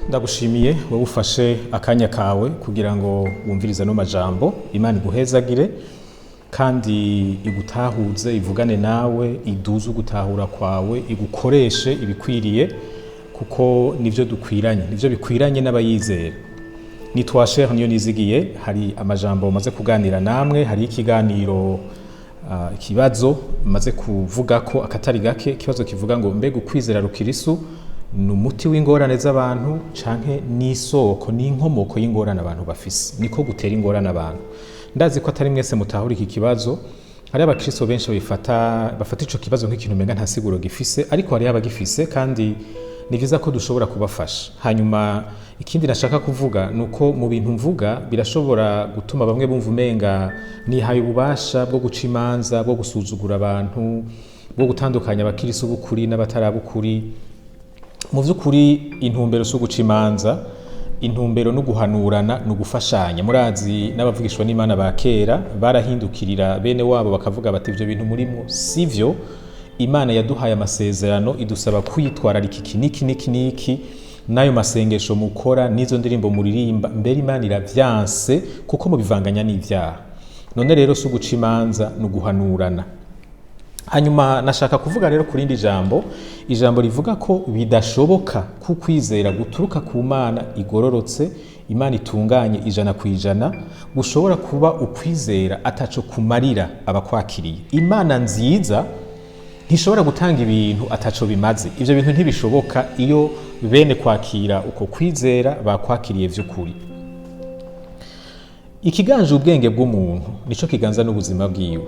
Ndagushimiye wowe ufashe akanya kawe kugira ngo wumvirize no majambo. Imana iguhezagire kandi igutahuze, ivugane nawe, iduze ugutahura kwawe, igukoreshe ibikwiriye kuko nivyo dukwiranye, nivyo bikwiranye n'abayizera. Nitwa Sheikh Niyonizigiye, hari amajambo maze kuganira namwe, hari ikiganiro ikibazo maze kuvuga ko akatari gake, ikibazo kivuga ngo mbega ukwizera Rukirisu n'umuti w'ingorane z'abantu canke n'isoko n'inkomoko y'ingorane abantu bafise, niko gutera ingorane abantu. Ndazi ko atari mwese mutahura iki kibazo, hari abakristo benshi bafata ico kibazo nk'ikintu umenga nta siguro gifise, ariko hari abagifise kandi ni vyiza ko dushobora kubafasha. Hanyuma ikindi nashaka kuvuga nuko mu bintu mvuga birashobora gutuma bamwe bumva umenga nihaye ububasha bwo guca imanza, bwo gusuzugura abantu, bwo gutandukanya abakristo b'ukuri n'abatarabukuri. Mu vy'ukuri intumbero so guca imanza, intumbero no guhanurana no gufashanya. Murazi n'abavugishwa n'Imana ba kera barahindukirira bene wabo bakavuga bati ivyo bintu murimwo sivyo. Imana yaduhaye amasezerano idusaba kwitwararika iki nayo masengesho mukora nizo ndirimbo muririmba, mbere Imana iravyanse kuko mubivanganya n'ivyaha. None rero so guca imanza no guhanurana. Hanyuma nashaka kuvuga rero kurindi ijambo rivuga ko bidashoboka ko ukwizera guturuka ku Mana igororotse, Imana itunganye 100% gushobora kuba ukwizera ataco kumarira abakwakiriye. Imana nziza ntishobora gutanga ibintu ataco bimaze. Ivyo bintu ntibishoboka iyo bene kwakira uko kwizera bakwakiriye vy'ukuri. Ikiganje ubwenge bw'umuntu nico kiganza n'ubuzima bwiwe.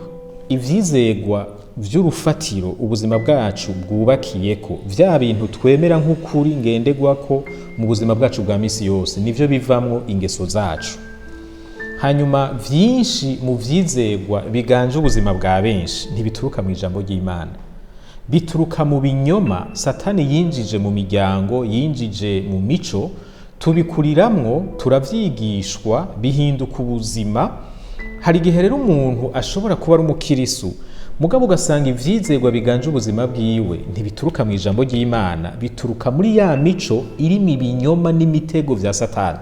Ivyizerwa vy'urufatiro ubuzima bwacu bwubakiyeko, vya bintu twemera nk'ukuri ngendegwako mu buzima bwacu bwa misi yose, nivyo bivamwo ingeso zacu. Hanyuma vyinshi mu vyizerwa biganje ubuzima bwa benshi ntibituruka mu ijambo ry'Imana, bituruka mu binyoma Satani yinjije mu miryango, yinjije mu mico, tubikuriramwo, turavyigishwa, bihinduka ubuzima. Hari igihe rero umuntu ashobora kuba ari umukirisu mugabo ugasanga ivyizerwa biganje ubuzima bwiwe ntibituruka mu ijambo ry'Imana, bituruka muri ya mico iri mu binyoma n'imitego vya Satani.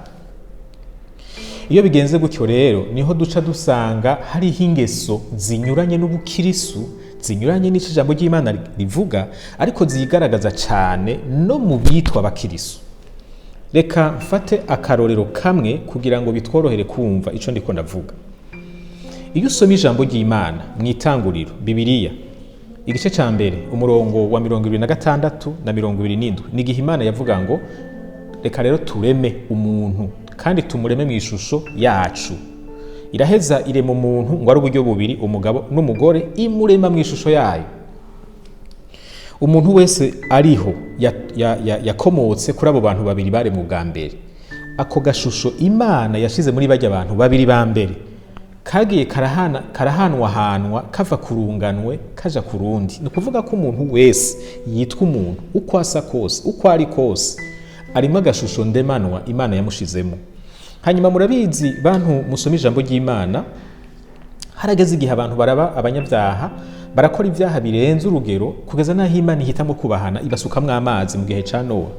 Iyo bigenze gutyo rero niho duca dusanga hari ingeso zinyuranye n'ubukirisu, zinyuranye n'ico ijambo ry'Imana rivuga, ariko zigaragaza cane no mu bitwa abakirisu. Reka mfate akarorero kamwe kugira ngo bitworohere kumva ico ndiko ndavuga. Iyo usoma ijambo ry'Imana mw'itanguriro Bibiliya igice ca mbere umurongo wa 26 na 27 nigihe Imana yavuga ngo reka rero tureme umuntu kandi tumureme mu ishusho yacu. Iraheza irema umuntu ngo ari uburyo bubiri, umugabo n'umugore, imurema mu ishusho yayo. Umuntu wese ariho yakomotse kuri abo bantu babiri bare mu bwa mbere. Ako gashusho Imana yashize muri bajya abantu babiri ba mbere kagiye karahanwa kava kurunganwe kaja kurundi. Ni kuvuga ko umuntu wese yitwa umuntu uko asa kose, uko ari kose, arimo agashusho ndemanwa Imana yamushizemo. Hanyuma murabizi bantu musoma ijambo ry'Imana, harageze igihe abantu baraba abanyabyaha, barakora ibyaha birenze urugero kugeza naho Imana ihitamo kubahana ibasukamwe amazi mu gihe ca Nowa.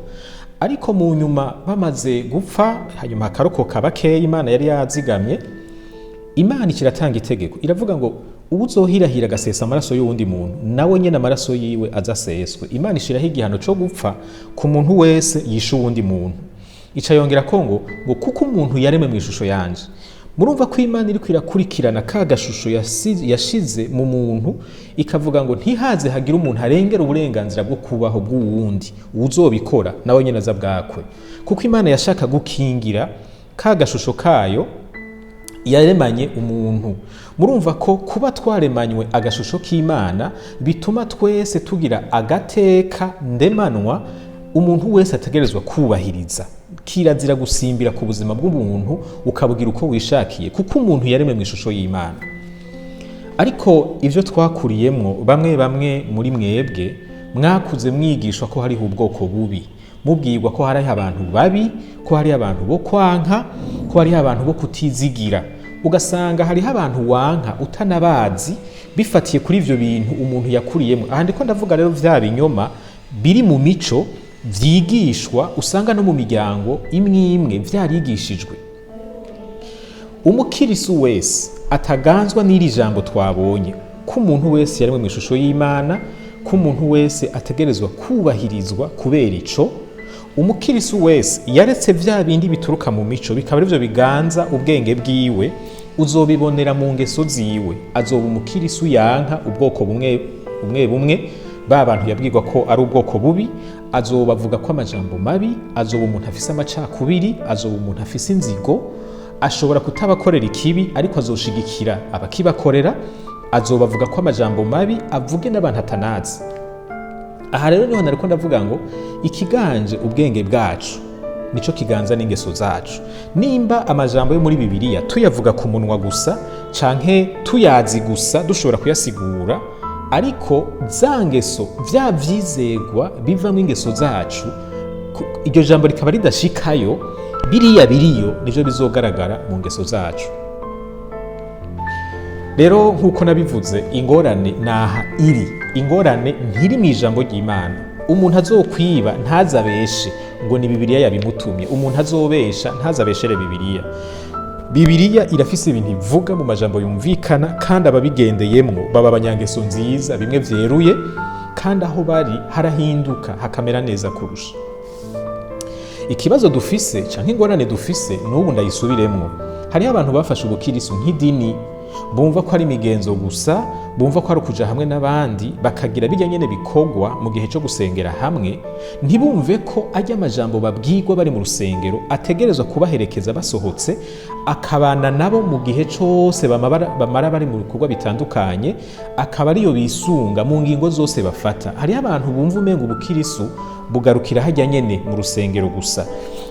Ariko mu nyuma bamaze gupfa, hanyuma hakarokoka bakeya Imana yari yazigamye, Imana ikiratanga itegeko iravuga ngo uzohirahira agasesa amaraso y'uwundi muntu nawe nyene amaraso yiwe azaseswe. Imana ishiraho igihano cyo gupfa ku muntu wese yishe uwundi muntu. Ica yongera ko ngo kuko umuntu yaremwe mu ishusho yanje. Murumva ko Imana iri kwirakurikirana ka gashusho yashize mu muntu, ikavuga ngo ntihaze hagira umuntu arengera uburenganzira bwo kubaho bw'uwundi, uzobikora nawe nyene azabwakwe. Kuko Imana yashaka gukingira ka gashusho kayo yaremanye umuntu. Murumva ko kuba twaremanywe agashusho k'Imana bituma twese tugira agateka ndemanwa umuntu wese ategerezwa kubahiriza. Kirazira gusimbira ku buzima bw'umuntu ukabugira uko wishakiye, kuko umuntu yaremwe mu ishusho y'Imana. Ariko ivyo twakuriyemwo, bamwe muri mwebwe mwakuze mwigishwa ko hariho ubwoko bubi, mubwirwa ko hariho abantu babi, ko hariho abantu bo kwanka, ko hariho abantu bo kutizigira. Ugasanga hariho abantu wanka utanabazi bifatiye kuri ivyo bintu umuntu yakuriyemwo. Aha ndiko ndavuga rero vya binyoma biri mu mico vyigishwa usanga no mu miryango imwe imwe vyarigishijwe. Umukirisu wese ataganzwa n'iri jambo twabonye ko umuntu wese yaremwe mu ishusho y'Imana, ko umuntu wese ategerezwa kubahirizwa kubera ico. Umukirisu wese yaretse vya bindi bituruka mu mico bikaba arivyo biganza ubwenge bwiwe, uzobibonera mu ngeso ziwe. Azoba umukirisu yanka ubwoko bumwe ba bantu yabwirwa ko ari ubwoko bubi, azoba avuga ko amajambo mabi, azoba umuntu afise amacakubiri, azoba umuntu afise inzigo, ashobora kutabakorera ikibi ariko azoshigikira abakibakorera, azoba avuga ko amajambo mabi avuge n'abantu atanazi. Aha rero niho nariko ndavuga ngo ikiganje ubwenge bwacu nico kiganza n'ingeso zacu. Nimba amajambo yo muri Bibiliya tuyavuga ku munwa gusa canke tuyazi gusa dushobora kuyasigura, ariko za ngeso vya vyizerwa bivamwo ingeso zacu, iryo jambo rikaba ridashikayo, biriyo nivyo bizogaragara mu ngeso zacu. Rero nkuko nabivuze, ingorane naha iri. Ingorane ntiri mu ijambo ry'Imana. Umuntu azokwiba ntazabeshe ngo ni Bibiliya yabimutumye. Umuntu azobesha ntazabeshere Bibiliya. Bibiliya irafise ibintu ivuga mu majambo yumvikana, kandi ababigendeyemwo baba abanyangeso nziza, bimwe vyeruye, kandi aho bari harahinduka hakamera neza kurusha. Ikibazo dufise canke ingorane dufise n'ubu ndayisubiremwo. Hariho abantu bafashe ubukirisu nk'idini, bumva ko ari imigenzo gusa, bumva ko ari ukuja hamwe n'abandi bakagira bijya nyene bikogwa mu gihe cyo gusengera hamwe, ntibumve ko ajya amajambo babwirwa bari mu rusengero ategerezwa kubaherekeza basohotse, akabana nabo mu gihe cyose bamara bari mu bikorwa bitandukanye, akaba ariyo bisunga mu ngingo zose bafata. Hariho abantu bumva umenga ubukirisu bugarukira hajya nyene mu rusengero gusa.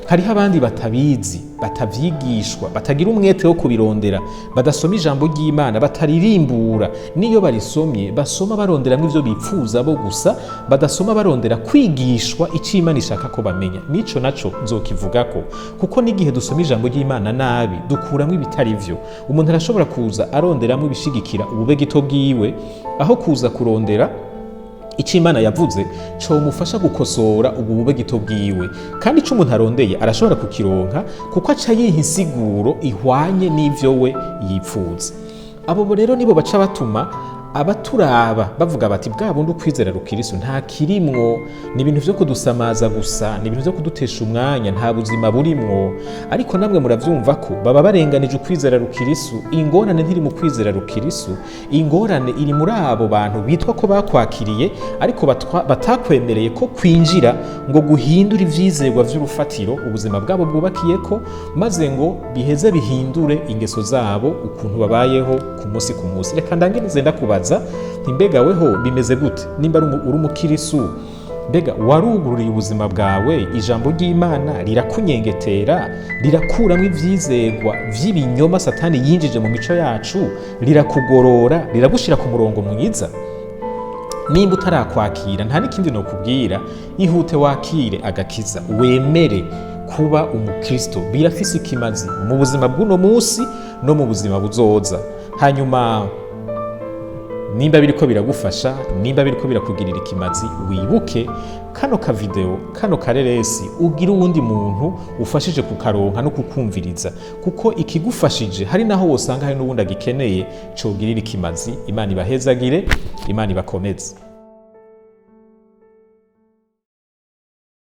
Hariho abandi batabizi, batavyigishwa, batagira umwete wo kubirondera, badasoma ijambo ry'Imana, bataririmbura. Niyo barisomye basoma baronderamwo ivyo bipfuza bo gusa, badasoma barondera kwigishwa ico Imana ishaka ko bamenya. Nico naco nzokivugako, kuko n'igihe dusoma ijambo ry'Imana nabi dukuramwo ibitari vyo. Umuntu arashobora kuza aronderamwo ibishigikira ububegito bwiwe, aho kuza kurondera ico Imana yavuze cyo mufasha gukosora ubu bubegito bwiwe. Kandi ico umuntu arondeye arashobora kukironka, kuko aca yiha insiguro ihwanye n'ivyo we yipfuza. Abo rero nibo baca batuma abaturaba bavuga bati bwa bundi ukwizera Rukirisu nta kirimwo, ni ibintu vyo kudusamaza gusa, ni ibintu vyo kudutesha umwanya, nta buzima burimwo. Ariko namwe muravyumva ko baba barenganije ukwizera Rukirisu. Ingorane ntiri mu kwizera Rukirisu, ingorane iri muri abo bantu bitwa ko bakwakiriye ariko batakwemereye ko kwinjira ngo guhindura ivyizerwa vy'urufatiro ubuzima bwabo bwubakiyeko, maze ngo biheze bihindure ingeso zabo ukuntu babayeho ku munsi ku munsi. Reka ndangirize ndakubaza nti mbega weho bimeze gute? Nimba uri umukirisu, mbega warugururiye ubuzima bwawe, ijambo ry'Imana rirakunyengetera, rirakuramwo ivyizerwa vy'ibinyoma Satani yinjije mu mico yacu, rirakugorora, riragushira ku murongo mwiza? Nimba utarakwakira, nta n'ikindi nokubwira, ihute wakire agakiza, wemere kuba umukristo. Birafise ikimazi mu buzima bw'uno munsi no mu buzima buzoza. Hanyuma nimba biriko biragufasha, nimba biriko birakugirira ikimazi, wibuke kano ka video, kano kareresi ugira uwundi muntu ufashije kukaronka no kukumviriza, kuko ikigufashije hari naho wosanga hari n'uwundi agikeneye cogirira ikimazi. Imana ibahezagire, Imana ibakomeze.